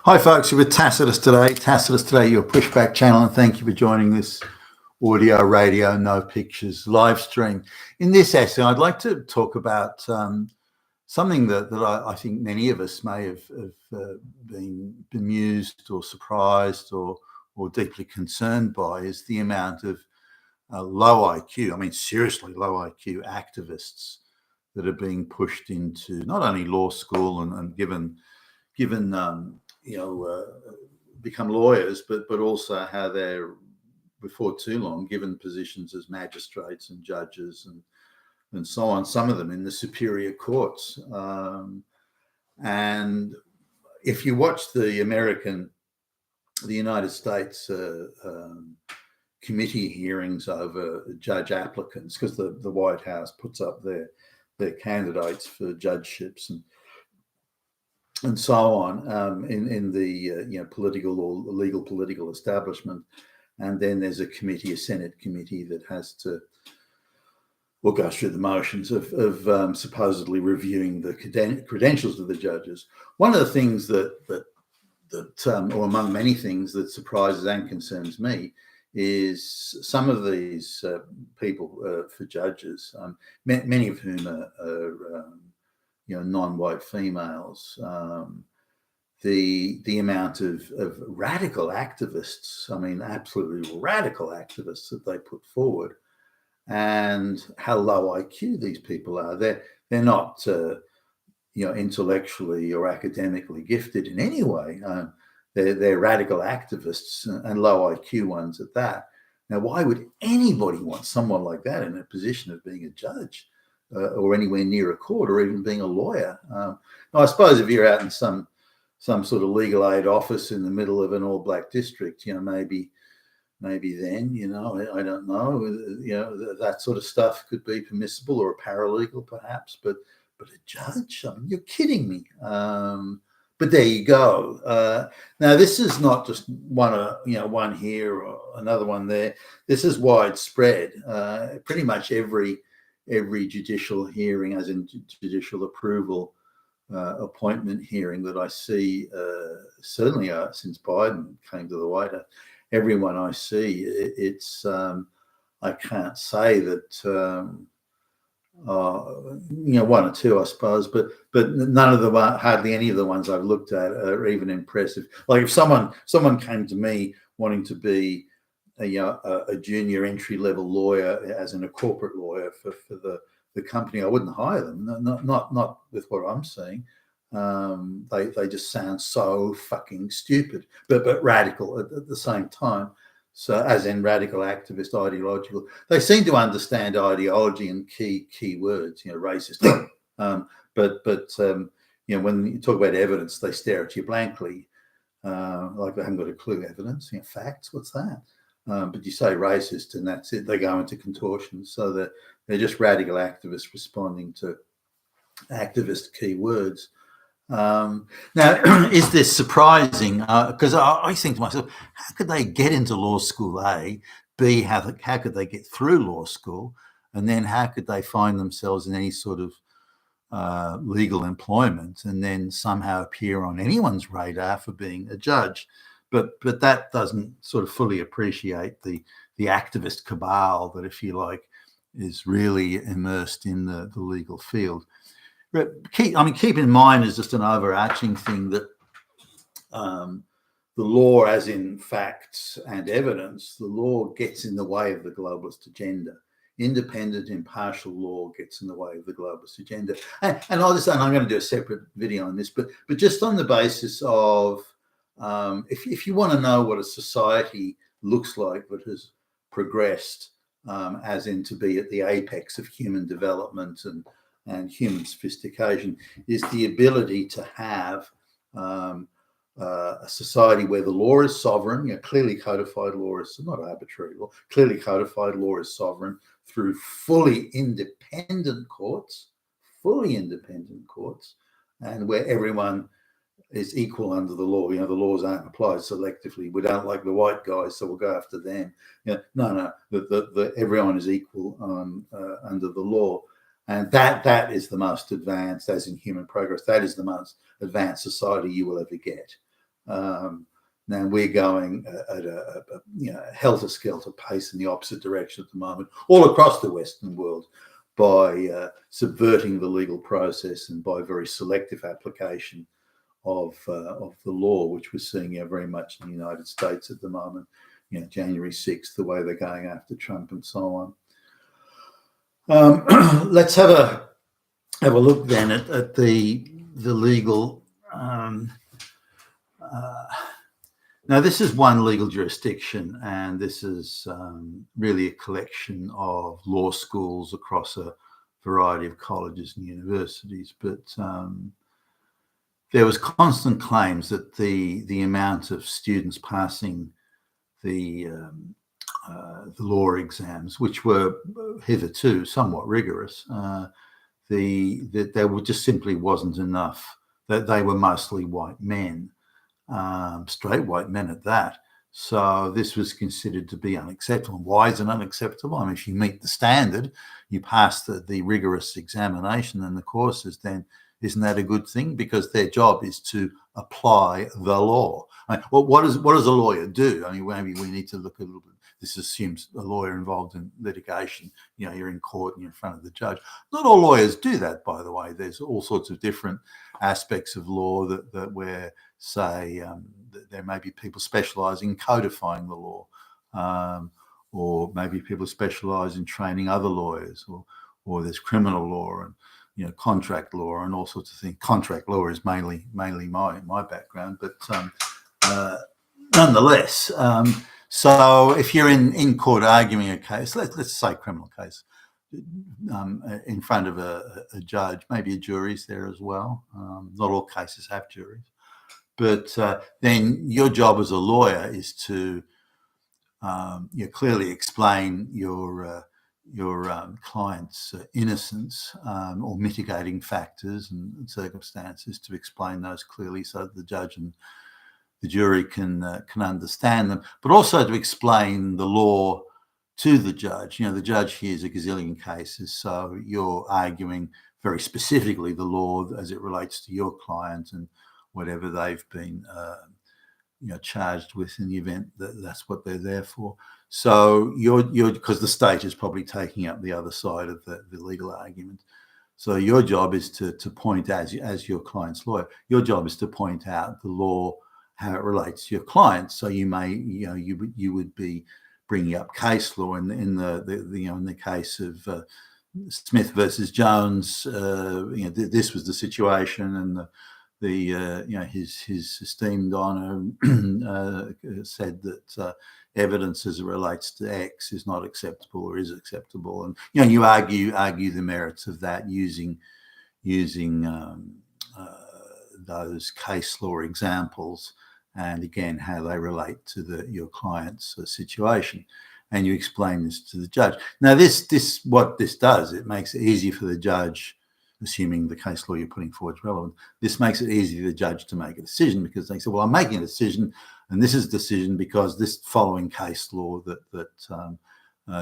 Hi, folks. You're with Tacitus Today. Tacitus Today, your pushback channel, and thank you for joining this audio, radio, no pictures live stream. In this essay, I'd like to talk about something that I think many of us may have been bemused or surprised or deeply concerned by, is the amount of low IQ, I mean, seriously low IQ activists that are being pushed into not only law school and given become lawyers, but also how they're before too long given positions as magistrates and judges and so on. Some of them in the superior courts. And if you watch the United States committee hearings over judge applicants, because the White House puts up their candidates for judgeships and so on in the political or legal political establishment, and then there's a Senate committee that has to go through the motions of supposedly reviewing the credentials of the judges. One of the things that or among many things that surprises and concerns me is some of these people for judges, many of whom are non-white females, the amount of radical activists, I mean, absolutely radical activists that they put forward, and how low IQ these people are. They're not intellectually or academically gifted in any way. They're radical activists and low IQ ones at that. Now, why would anybody want someone like that in a position of being a judge? Or anywhere near a court, or even being a lawyer. Now, I suppose if you're out in some sort of legal aid office in the middle of an all-black district, maybe then, I don't know, that sort of stuff could be permissible, or a paralegal perhaps, but a judge, I mean, you're kidding me. But there you go. Now, this is not just one here or another one there. This is widespread. Pretty much every judicial hearing, as in judicial approval appointment hearing that I see, certainly since Biden came to the White House, everyone I see, it's I can't say that one or two, I suppose, but none of them, hardly any of the ones I've looked at are even impressive. Like if someone came to me wanting to be a junior entry-level lawyer, as in a corporate lawyer for the company, I wouldn't hire them. Not with what I'm seeing. They just sound so fucking stupid, but radical at the same time. So, as in radical activist, ideological. They seem to understand ideology and key words, racist. But when you talk about evidence, they stare at you blankly, like they haven't got a clue. Evidence, facts. What's that? But you say racist and that's it. They go into contortion. So they're just radical activists responding to activist keywords. Now, is this surprising? Because I think to myself, how could they get into law school, A? B, how could they get through law school? And then how could they find themselves in any sort of legal employment and then somehow appear on anyone's radar for being a judge? But that doesn't sort of fully appreciate the activist cabal that, if you like, is really immersed in the legal field. But keep in mind, as just an overarching thing, that the law, as in facts and evidence, the law gets in the way of the globalist agenda. Independent, impartial law gets in the way of the globalist agenda. And I'm going to do a separate video on this, but just on the basis of, if you want to know what a society looks like that has progressed, as in to be at the apex of human development and human sophistication, is the ability to have a society where the law is sovereign. Clearly codified law is not arbitrary law. Clearly codified law is sovereign through fully independent courts, and where everyone is equal under the law. The laws aren't applied selectively. We don't like the white guys, so we'll go after them. No. Everyone is equal under the law, and that is the most advanced, as in human progress. That is the most advanced society you will ever get. Now we're going at a helter-skelter pace in the opposite direction at the moment, all across the Western world, by subverting the legal process and by very selective application of the law, which we're seeing very much in the United States at the moment. January 6th, the way they're going after Trump and so on. Let's have a look then at the legal. Now, this is one legal jurisdiction, and this is really a collection of law schools across a variety of colleges and universities. But there was constant claims that the amount of students passing the law exams, which were hitherto somewhat rigorous, that there just simply wasn't enough. That they were mostly white men. Straight white men at that. So this was considered to be unacceptable. Why is it unacceptable? I mean, if you meet the standard, you pass the rigorous examination and the courses, then isn't that a good thing? Because their job is to apply the law. I mean, well, what does a lawyer do? I mean, maybe we need to look a little bit. This assumes a lawyer involved in litigation. You're in court and you're in front of the judge. Not all lawyers do that, by the way. There's all sorts of different aspects of law that where, say, there may be people specialising in codifying the law, or maybe people specialise in training other lawyers, or there's criminal law and contract law and all sorts of things. Contract law is mainly my background, but nonetheless. So if you're in court arguing a case, let's say criminal case, in front of a judge, maybe a jury's there as well. Not all cases have juries, but then your job as a lawyer is to clearly explain your client's innocence, or mitigating factors and circumstances, to explain those clearly so that the judge and the jury can understand them, but also to explain the law to the judge. The judge hears a gazillion cases, so you're arguing very specifically the law as it relates to your client and whatever they've been charged with in the event that that's what they're there for. So you're because the state is probably taking up the other side of the legal argument. So your job is to point, as your client's lawyer, your job is to point out the law, how it relates to your client. So you may, you would be bringing up case law in the case of Smith versus Jones. This was the situation, and his esteemed honour said that evidence as it relates to X is not acceptable or is acceptable, and you argue the merits of that using those case law examples, and again how they relate to your client's situation, and you explain this to the judge. Now, what this does, it makes it easy for the judge, assuming the case law you're putting forward is relevant. This makes it easy for the judge to make a decision, because they say, well, I'm making a decision, and this is a decision because this following case law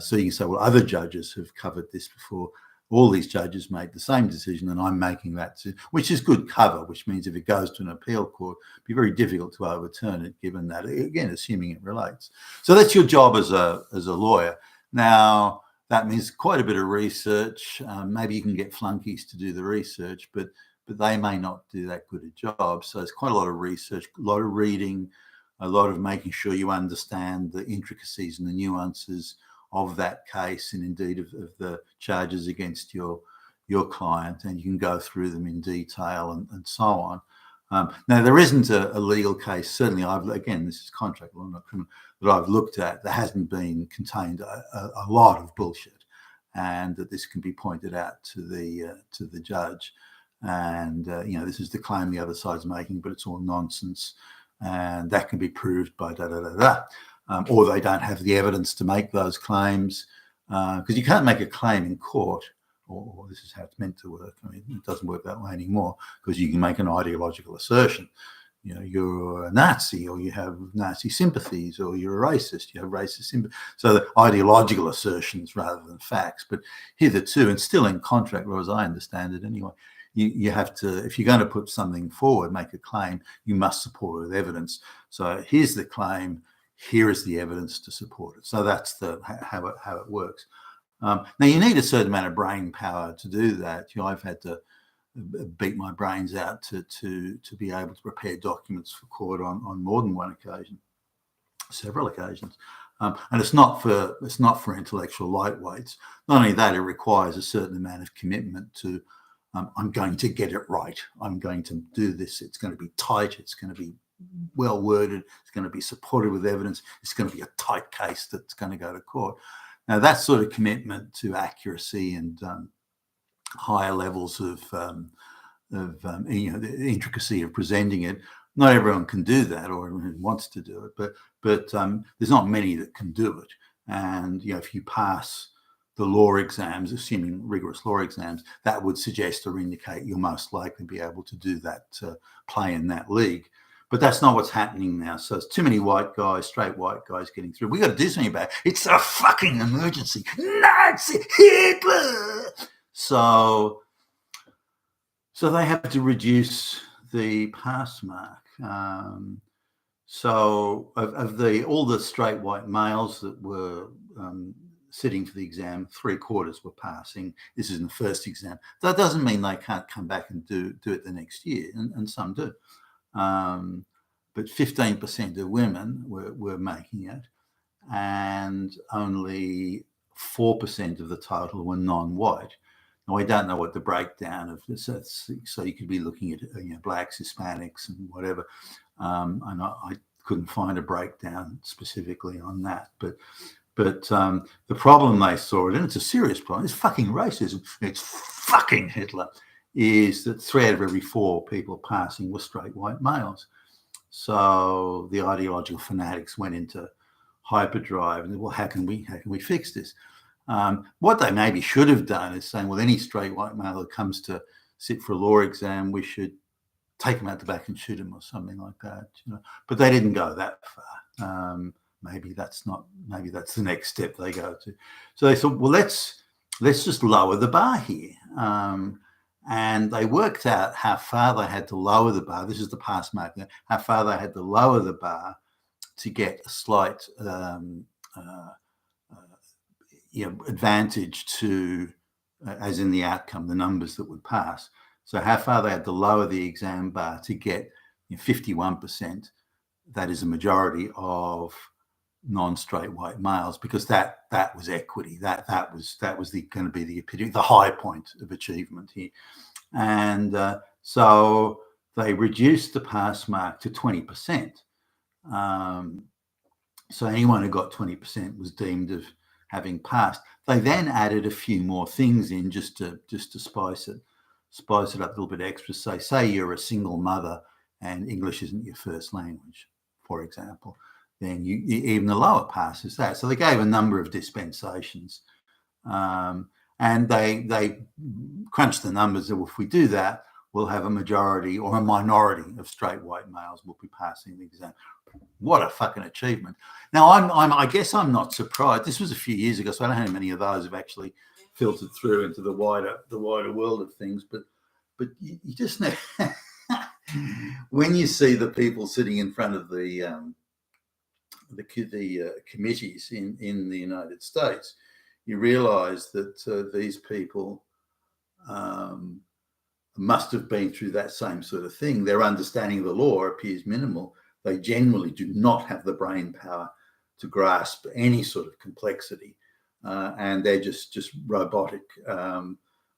so you can say, well, other judges have covered this before. All these judges made the same decision, and I'm making that decision, which is good cover, which means if it goes to an appeal court, it'd be very difficult to overturn it, given that, again, assuming it relates. So that's your job as a lawyer. Now, that means quite a bit of research. Maybe you can get flunkies to do the research, but they may not do that good a job. So it's quite a lot of research, a lot of reading, a lot of making sure you understand the intricacies and the nuances of that case, and indeed of the charges against your client, and you can go through them in detail and so on. Now, there isn't a legal case, certainly again, this is contract law, not criminal, that I've looked at that hasn't been contained a lot of bullshit, and that this can be pointed out to the judge. And this is the claim the other side's making, but it's all nonsense, and that can be proved by or they don't have the evidence to make those claims, because you can't make a claim in court, or this is how it's meant to work. I mean, it doesn't work that way anymore, because you can make an ideological assertion. You're a Nazi, or you have Nazi sympathies, or you're a racist, you have racist sympathy. So the ideological assertions rather than facts. But hitherto, and still in contract law, as I understand it anyway, you have to, if you're going to put something forward, make a claim, you must support it with evidence. So here's the claim, here is the evidence to support it. So that's how it works. Now you need a certain amount of brain power to do that. I've had to beat my brains out to be able to prepare documents for court on more than one occasion, several occasions. And it's not for intellectual lightweights. Not only that, it requires a certain amount of commitment to I'm going to get it right. I'm going to do this. It's going to be tight. It's going to be well worded. It's going to be supported with evidence. It's going to be a tight case that's going to go to court. Now that sort of commitment to accuracy and higher levels of the intricacy of presenting it, not everyone can do that or everyone wants to do it, but there's not many that can do it. And if you pass the law exams, assuming rigorous law exams, that would suggest or indicate you'll most likely be able to do that, play in that league. But that's not what's happening now. So it's too many white guys, straight white guys getting through. We got to do something about it. It's a fucking emergency. Nazi Hitler. So they have to reduce the pass mark. So of all the straight white males that were sitting for the exam, 3/4 were passing. This is in the first exam. That doesn't mean they can't come back and do it the next year, and some do. But 15% of women were making it, and only 4% of the total were non-white. Now, I don't know what the breakdown of this is, so you could be looking at blacks, Hispanics, and whatever. And I couldn't find a breakdown specifically on that, but the problem they saw, and it's a serious problem, it's fucking racism, it's fucking Hitler, is that 3 out of every 4 people passing were straight white males. So the ideological fanatics went into hyperdrive and, well, how can we fix this? What they maybe should have done is saying, well, any straight white male that comes to sit for a law exam, we should take him out the back and shoot him or something like that. But they didn't go that far. Maybe that's the next step they go to. So they thought, well, let's just lower the bar here. And they worked out how far they had to lower the bar. This is the pass mark. How far they had to lower the bar to get a slight advantage to, as in the outcome, the numbers that would pass. So how far they had to lower the exam bar to get 51%. That is a majority of non-straight white males, because that was equity. That was going to be the epitome, the high point of achievement here. And so they reduced the pass mark to 20%. So anyone who got 20% was deemed of having passed. They then added a few more things in just to spice it up a little bit extra. Say you're a single mother and English isn't your first language, for example, then you even the lower pass is that. So they gave a number of dispensations, and they crunched the numbers that if we do that, we'll have a majority or a minority of straight white males will be passing the exam. What a fucking achievement! Now I guess I'm not surprised. This was a few years ago, so I don't know how many of those have actually filtered through into the wider world of things. But you just know when you see the people sitting in front of the committees in the United States, you realise that these people must have been through that same sort of thing. Their understanding of the law appears minimal. They generally do not have the brain power to grasp any sort of complexity, and they're just robotic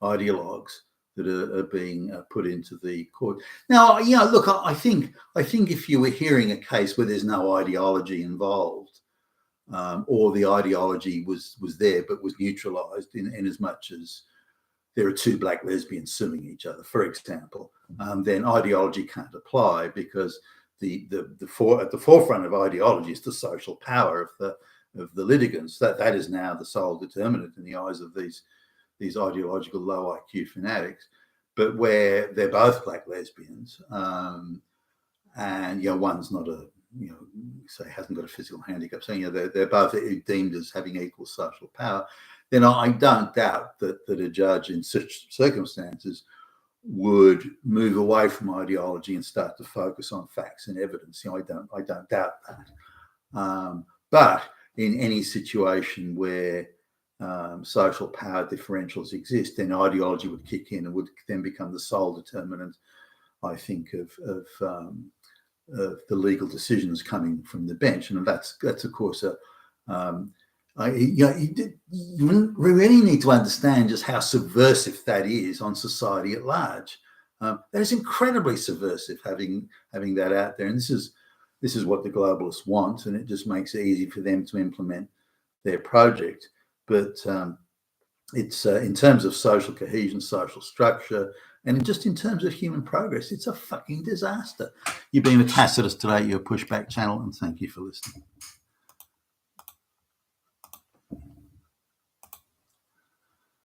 ideologues that are being put into the court. Now, look, I think if you were hearing a case where there's no ideology involved, or the ideology was there but was neutralised in as much as there are 2 black lesbians suing each other, for example, then ideology can't apply, because at the forefront of ideology is the social power of the litigants. That is now the sole determinant in the eyes of these ideological low IQ fanatics. But where they're both black lesbians, and one's not say hasn't got a physical handicap, so they're both deemed as having equal social power, then I don't doubt that a judge in such circumstances would move away from ideology and start to focus on facts and evidence. I don't doubt that. But in any situation where social power differentials exist, then ideology would kick in and would then become the sole determinant, I think, of the legal decisions coming from the bench. And that's of course you really need to understand just how subversive that is on society at large. That is incredibly subversive, having that out there. And this is what the globalists want, and it just makes it easy for them to implement their project. But it's in terms of social cohesion, social structure, and just in terms of human progress, it's a fucking disaster. You've been with Tacitus today, your Pushback channel, and thank you for listening.